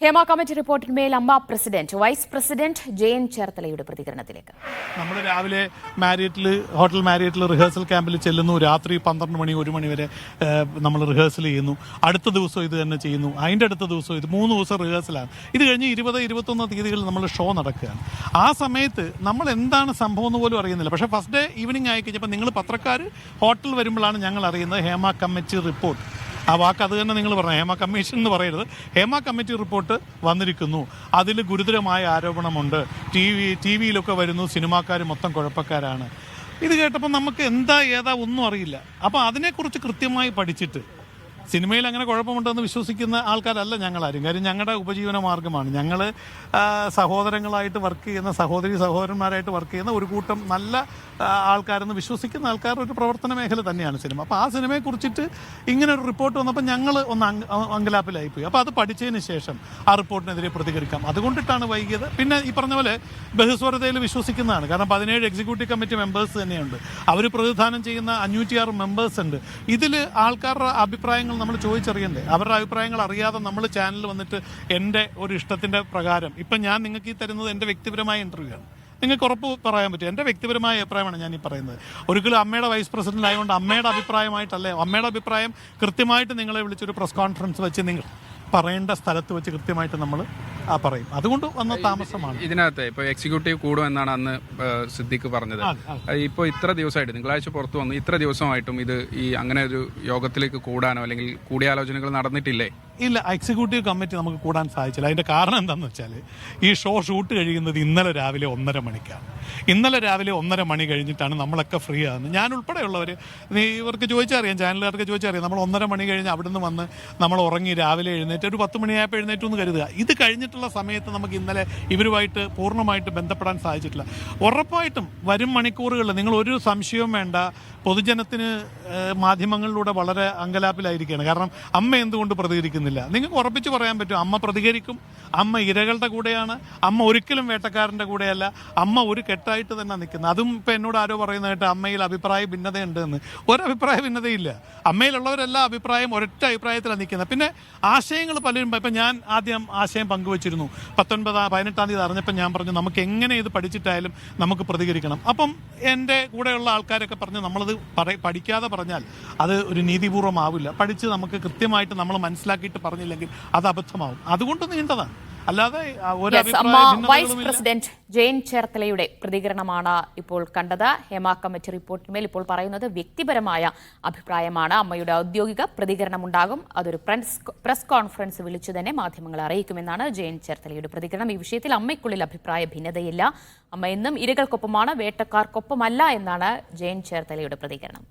Hema committee റിപ്പോർട്ടിന്മേൽ അമ്മ president vice president Jayan ചേർത്തലയുടെ പ്രതികരണത്തിലേക്ക്. നമ്മൾ രാവിലെ ഹോട്ടൽ മാരിയറ്റിൽ റിഹേഴ്സൽ ക്യാമ്പിൽ ചെല്ലുന്നു. രാത്രി 12 മണി 1 മണി വരെ നമ്മൾ റിഹേഴ്സൽ ചെയ്യുന്നു. അടുത്ത ദിവസം ഇത് തന്നെ ചെയ്യുന്നു. അതിൻ്റെ അടുത്ത ദിവസം ഇത് 3 ദിവസം റിഹേഴ്സലാണ്. ഇത് കഴിഞ്ഞ് 20, 21 തീയതികളിൽ നമ്മൾ ഷോ നടക്കുകയാണ്. ആ സമയത്ത് നമ്മൾ എന്താണ് സംഭവം എന്ന് പോലും അറിയുന്നില്ല. പക്ഷേ ഫസ്റ്റ് ഡേ ഈവനിങ് ആയി കഴിഞ്ഞപ്പോൾ നിങ്ങൾ പത്രക്കാർ ഹോട്ടൽ വരുമ്പോഴാണ് ഞങ്ങൾ അറിയുന്നത് ഹേമ കമ്മിറ്റി റിപ്പോർട്ട്. ആ വാക്ക് അത് തന്നെ നിങ്ങൾ പറഞ്ഞു, ഹേമ കമ്മീഷൻ എന്ന് പറയരുത്. ഹേമ കമ്മിറ്റി റിപ്പോർട്ട് വന്നിരിക്കുന്നു, അതിൽ ഗുരുതരമായ ആരോപണമുണ്ട്, ടി വിയിലൊക്കെ വരുന്നു, സിനിമാക്കാർ മൊത്തം കുഴപ്പക്കാരാണ്. ഇത് കേട്ടപ്പോൾ നമുക്ക് എന്താ ഏതാ ഒന്നും അറിയില്ല. അപ്പോൾ അതിനെക്കുറിച്ച് കൃത്യമായി പഠിച്ചിട്ട് സിനിമയിൽ അങ്ങനെ കുഴപ്പമുണ്ടെന്ന് വിശ്വസിക്കുന്ന ആൾക്കാരല്ല ഞങ്ങളാരും. കാര്യം ഞങ്ങളുടെ ഉപജീവന മാർഗ്ഗമാണ്. ഞങ്ങൾ സഹോദരങ്ങളായിട്ട് വർക്ക് ചെയ്യുന്ന സഹോദരന്മാരായിട്ട് വർക്ക് ചെയ്യുന്ന ഒരു കൂട്ടം നല്ല ആൾക്കാരെന്ന് വിശ്വസിക്കുന്ന ആൾക്കാരുടെ ഒരു പ്രവർത്തന മേഖല തന്നെയാണ് സിനിമ. അപ്പോൾ ആ സിനിമയെ കുറിച്ചിട്ട് ഇങ്ങനെ ഒരു റിപ്പോർട്ട് വന്നപ്പോൾ ഞങ്ങൾ ഒന്ന് അങ്കലാപ്പിലായിപ്പോയി. അപ്പോൾ അത് പഠിച്ചതിന് ശേഷം ആ റിപ്പോർട്ടിനെതിരെ പ്രതികരിക്കാം. അതുകൊണ്ടിട്ടാണ് വൈകിയത്. പിന്നെ ഈ പറഞ്ഞ പോലെ ബഹുസ്വരതയിൽ വിശ്വസിക്കുന്നതാണ്. കാരണം 17 എക്സിക്യൂട്ടീവ് കമ്മിറ്റി മെമ്പേഴ്സ് തന്നെയുണ്ട്. അവർ പ്രതിനിധാനം ചെയ്യുന്ന 506 മെമ്പേഴ്സ് ഉണ്ട്. ഇതിൽ ആൾക്കാരുടെ അഭിപ്രായങ്ങൾ നമ്മൾ ചോദിച്ചറിയണ്ടേ? അവരുടെ അഭിപ്രായങ്ങൾ അറിയാതെ നമ്മൾ ചാനലിൽ വന്നിട്ട് എൻ്റെ ഒരു ഇഷ്ടത്തിൻ്റെ പ്രകാരം ഇപ്പം ഞാൻ നിങ്ങൾക്ക് ഈ തരുന്നത് എൻ്റെ വ്യക്തിപരമായ ഇൻ്റർവ്യൂ ആണ്. നിങ്ങൾക്ക് ഉറപ്പ് പറയാൻ പറ്റും എൻ്റെ വ്യക്തിപരമായ അഭിപ്രായമാണ് ഞാൻ ഈ പറയുന്നത്. ഒരിക്കലും അമ്മയുടെ വൈസ് പ്രസിഡന്റ് ആയതുകൊണ്ട് അമ്മയുടെ അഭിപ്രായമായിട്ടല്ലേ. അമ്മയുടെ അഭിപ്രായം കൃത്യമായിട്ട് നിങ്ങളെ വിളിച്ചൊരു പ്രസ് കോൺഫറൻസ് വെച്ച് നിങ്ങൾ പറയേണ്ട സ്ഥലത്ത് വെച്ച് കൃത്യമായിട്ട് നമ്മൾ പറയും. അതുകൊണ്ട് വന്ന താമസമാണ്. ഇതിനകത്ത് ഇപ്പോൾ എക്സിക്യൂട്ടീവ് കൂടുമെന്നാണ് അന്ന് സിദ്ദിഖ് പറഞ്ഞത്. ഇപ്പോൾ ഇത്ര ദിവസമായിട്ട് തിങ്കളാഴ്ച പുറത്തു വന്നു, ഇത്ര ദിവസമായിട്ടും ഇത് അങ്ങനെ ഒരു യോഗത്തിലേക്ക് കൂടാനോ അല്ലെങ്കിൽ കൂടിയാലോചനകൾ നടന്നിട്ടില്ലേ? ഇല്ല, എക്സിക്യൂട്ടീവ് കമ്മിറ്റി നമുക്ക് കൂടാൻ സാധിച്ചില്ല. അതിൻ്റെ കാരണം എന്താണെന്ന് വെച്ചാൽ ഈ ഷൂട്ട് കഴിയുന്നത് ഇന്നലെ രാവിലെ 1:30 മണിക്കാണ്. ഇന്നലെ രാവിലെ 1:30 മണി കഴിഞ്ഞിട്ടാണ് നമ്മളൊക്കെ ഫ്രീ ആകുന്നത്. ഞാൻ ഉൾപ്പെടെയുള്ളവർ, ഇവർക്ക് ചോദിച്ചറിയാം, ചാനലുകാർക്ക് ചോദിച്ചറിയാം. നമ്മൾ 1:30 മണി കഴിഞ്ഞ് അവിടുന്ന് വന്ന് നമ്മൾ ഉറങ്ങി രാവിലെ എഴുന്നേറ്റ് ഒരു 10 മണിയായപ്പോൾ എഴുന്നേറ്റു എന്ന് കരുതുക. ഇത് കഴിഞ്ഞിട്ടുള്ള സമയത്ത് നമുക്ക് ഇന്നലെ ഇവരുമായിട്ട് പൂർണ്ണമായിട്ട് ബന്ധപ്പെടാൻ സാധിച്ചിട്ടില്ല. ഉറപ്പായിട്ടും വരും മണിക്കൂറുകളിൽ നിങ്ങൾ ഒരു സംശയവും വേണ്ട, പൊതുജനത്തിന് മാധ്യമങ്ങളിലൂടെ വളരെ അങ്കലാപ്പിലായിരിക്കുകയാണ്. കാരണം അമ്മ എന്തുകൊണ്ട് പ്രതികരിക്കുന്നില്ല? നിങ്ങൾക്ക് ഉറപ്പിച്ച് പറയാൻ പറ്റും, അമ്മ പ്രതികരിക്കും. അമ്മ ഇരകളുടെ കൂടെയാണ്. അമ്മ ഒരിക്കലും വേട്ടക്കാരൻ്റെ കൂടെയല്ല. അമ്മ ഒരു കെട്ടായിട്ട് തന്നെ നിൽക്കുന്നത്. അതും ഇപ്പം എന്നോട് ആരോ പറയുന്നതായിട്ട് അമ്മയിൽ അഭിപ്രായ ഭിന്നതയുണ്ട് എന്ന്. ഒരഭിപ്രായ ഭിന്നതയില്ല. അമ്മയിലുള്ളവരെല്ലാം ഒരൊറ്റ അഭിപ്രായത്തിലാണ് നിൽക്കുന്നത്. പിന്നെ ആശയങ്ങൾ പലരും, ഇപ്പം ഞാൻ ആദ്യം ആശയം പങ്കുവച്ചിരുന്നു. 18-ാം തീയതി അറിഞ്ഞപ്പോൾ ഞാൻ പറഞ്ഞു നമുക്ക് എങ്ങനെ ഇത് പഠിച്ചിട്ടായാലും നമുക്ക് പ്രതികരിക്കണം. അപ്പം എൻ്റെ കൂടെയുള്ള ആൾക്കാരൊക്കെ പറഞ്ഞു നമ്മളത് പഠിക്കാതെ പറഞ്ഞാൽ അത് ഒരു നീതിപൂർവ്വമാവില്ല. പഠിച്ച് നമുക്ക് കൃത്യമായിട്ട് നമ്മൾ മനസ്സിലാക്കിയിട്ട് പറഞ്ഞില്ലെങ്കിൽ അത് അബദ്ധമാവും. അതുകൊണ്ട് നീണ്ടതാണ്, അല്ലാതെ വൈസ് പ്രസിഡന്റ് ജയൻ ചേർത്തലയുടെ പ്രതികരണമാണ് ഇപ്പോൾ കണ്ടത്. ഹേമ കമ്മിറ്റി റിപ്പോർട്ടിന്മേൽ ഇപ്പോൾ പറയുന്നത് വ്യക്തിപരമായ അഭിപ്രായമാണ്. അമ്മയുടെ ഔദ്യോഗിക പ്രതികരണമുണ്ടാകും. അതൊരു പ്രസ് കോൺഫറൻസ് വിളിച്ചു തന്നെ മാധ്യമങ്ങളെ അറിയിക്കുമെന്നാണ് ജയൻ ചേർത്തലയുടെ പ്രതികരണം. ഈ വിഷയത്തിൽ അമ്മയ്ക്കുള്ളിൽ അഭിപ്രായ ഭിന്നതയില്ല. അമ്മ എന്നും ഇരകൾക്കൊപ്പമാണ്, വേട്ടക്കാർക്കൊപ്പമല്ല എന്നാണ് ജയൻ ചേർത്തലയുടെ പ്രതികരണം.